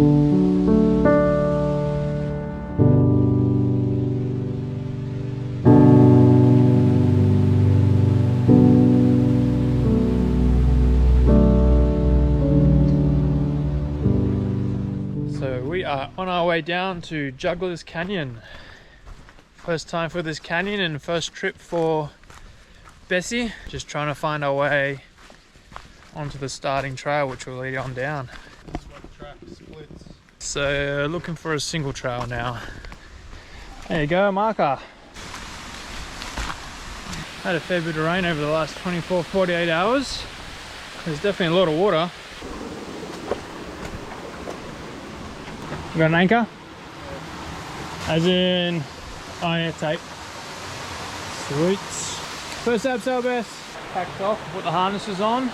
So we are on our way down to Jugglers Canyon. First time for this canyon and first trip for Bessie. Just trying to find our way onto the starting trail, which will lead on down. This is where the track splits. So looking for a single trail now. There you go, marker. Had a fair bit of rain over the last 24-48 hours. There's definitely a lot of water. You got an anchor? Yeah. As in, oh yeah, tape. Sweet. First abseil, Bess. Packed off, put the harnesses on.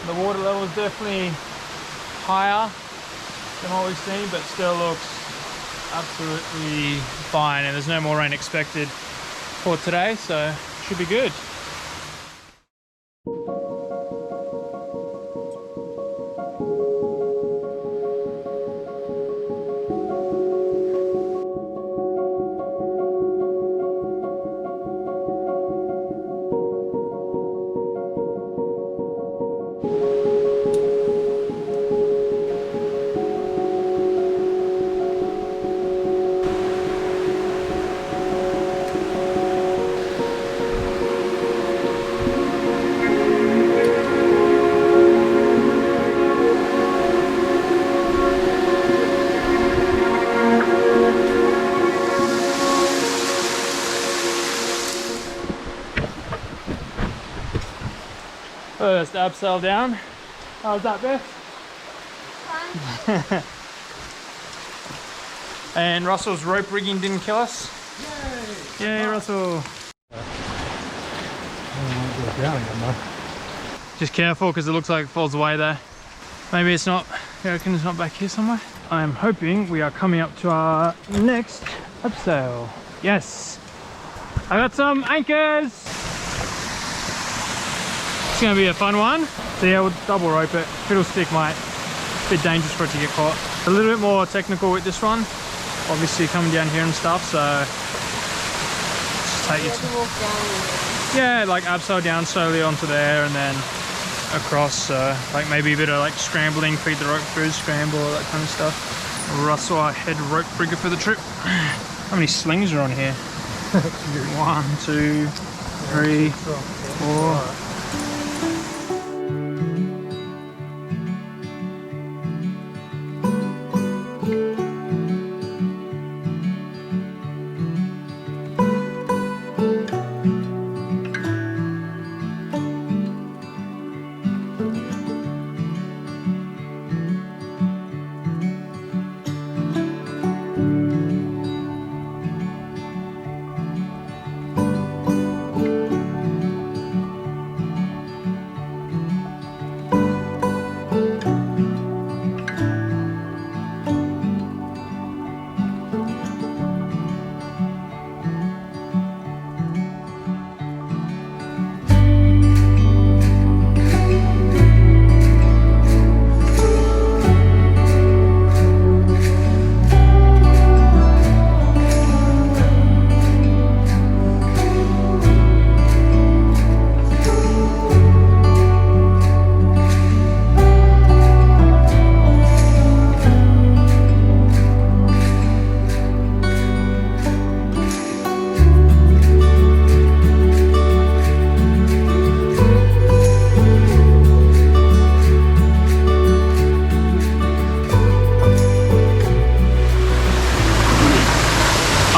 The water level is definitely higher than what we've seen, but still looks absolutely fine. And there's no more rain expected for today, so should be good. First abseil down. How's that, Beth? Fun. And Russell's rope rigging didn't kill us. Yay! Yay, Russell. Just careful because it looks like it falls away there. Maybe it's not, I reckon it's not back here somewhere. I am hoping we are coming up to our next abseil. Yes. I got some anchors. It's gonna be a fun one. So yeah, we'll double rope it. Fiddle stick might, a bit dangerous for it to get caught. A little bit more technical with this one. Obviously coming down here and stuff, so just take your time. Yeah, like abseil down slowly onto there and then across. Like maybe a bit of like scrambling, feed the rope through, scramble, all that kind of stuff. Russell, our head rope rigger for the trip. How many slings are on here? 1, 2, 3, 4.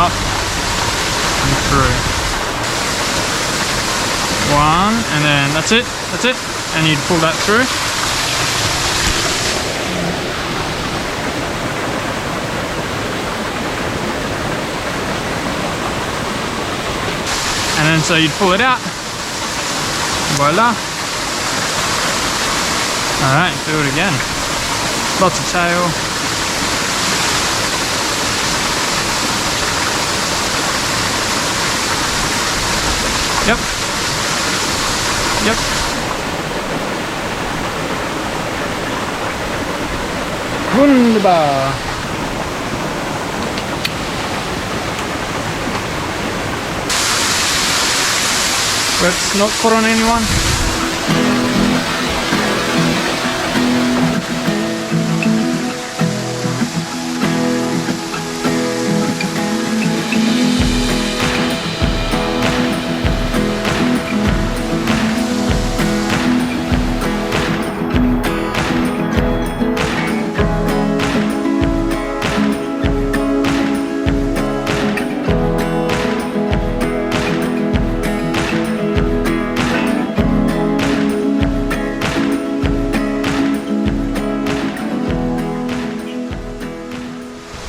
Up and through. 1, and then that's it, and you'd pull that through. And then so you'd pull it out. Voila. Alright, do it again. Lots of tail. Yep. Yep. Wunderbar. Let's not put on anyone.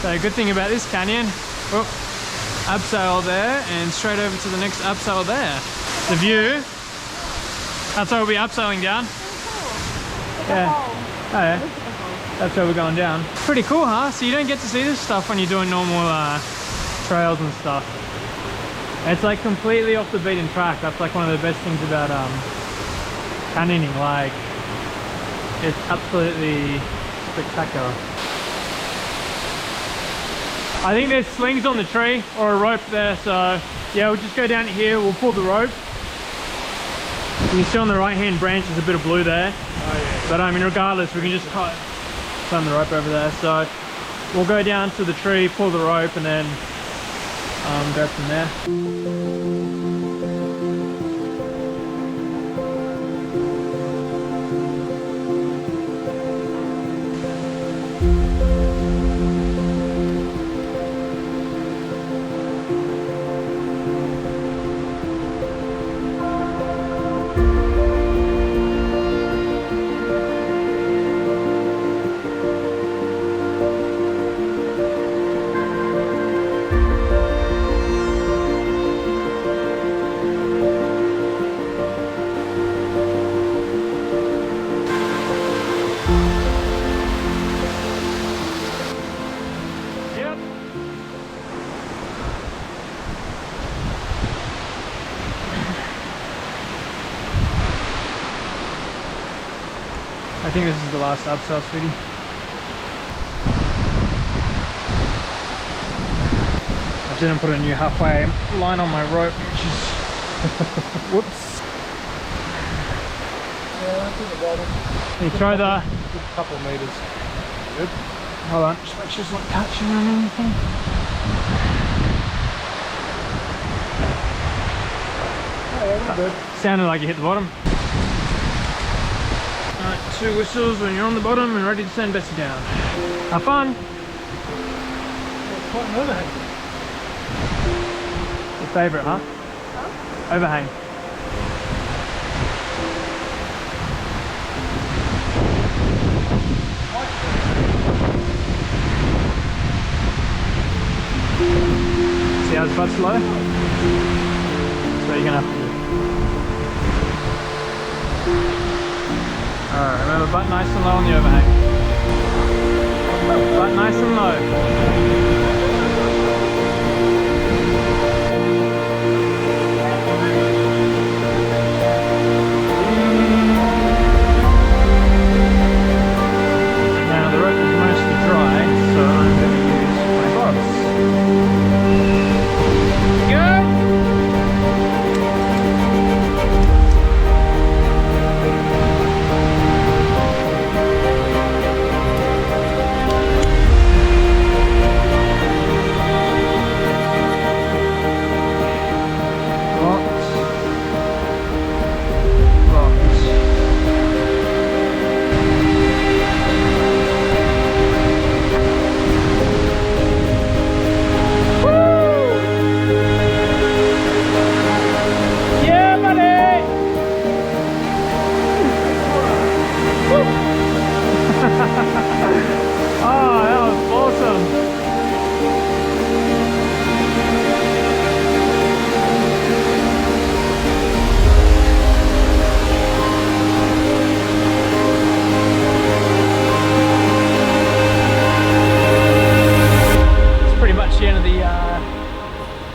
So good thing about this canyon, oh, abseil there and straight over to the next abseil there. The view, that's where we'll be abseiling down. Yeah, oh yeah, that's where we're going down. Pretty cool, huh? So you don't get to see this stuff when you're doing normal trails and stuff. It's like completely off the beaten track. That's like one of the best things about canyoning. Like, it's absolutely spectacular. I think there's slings on the tree or a rope there, so yeah, we'll just go down here, we'll pull the rope. You can see on the right hand branch there's a bit of blue there. Oh, yeah. But I mean, regardless, we can just turn the rope over there. So we'll go down to the tree, pull the rope, and then go from there. I think this is the last abseil, sweetie. I didn't put a new halfway line on my rope, which is whoops. Yeah, that's at the bottom. Can you try the Good couple of meters. Good. Hold on, just make sure it's not catching on anything. Oh, yeah, good. Sounded like you hit the bottom. Alright, 2 whistles when you're on the bottom and ready to send Bessie down. Have fun! It's quite an overhang. Your favourite, huh? Huh? Overhang. See how it's butt slow? That's what you're gonna have to do. Alright, remember, butt nice and low on the overhang. Butt nice and low. Now the rope is mostly dry, so I'm going to use my bobs. Go!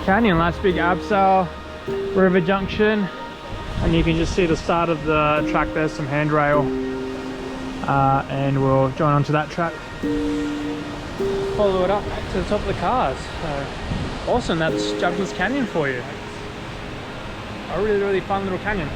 Canyon, last big abseil, river junction, and you can just see the start of the track. There's some handrail. and we'll join onto that track, follow it up to the top of the cars. Awesome, that's Jugglers Canyon for you. A really, really fun little canyon.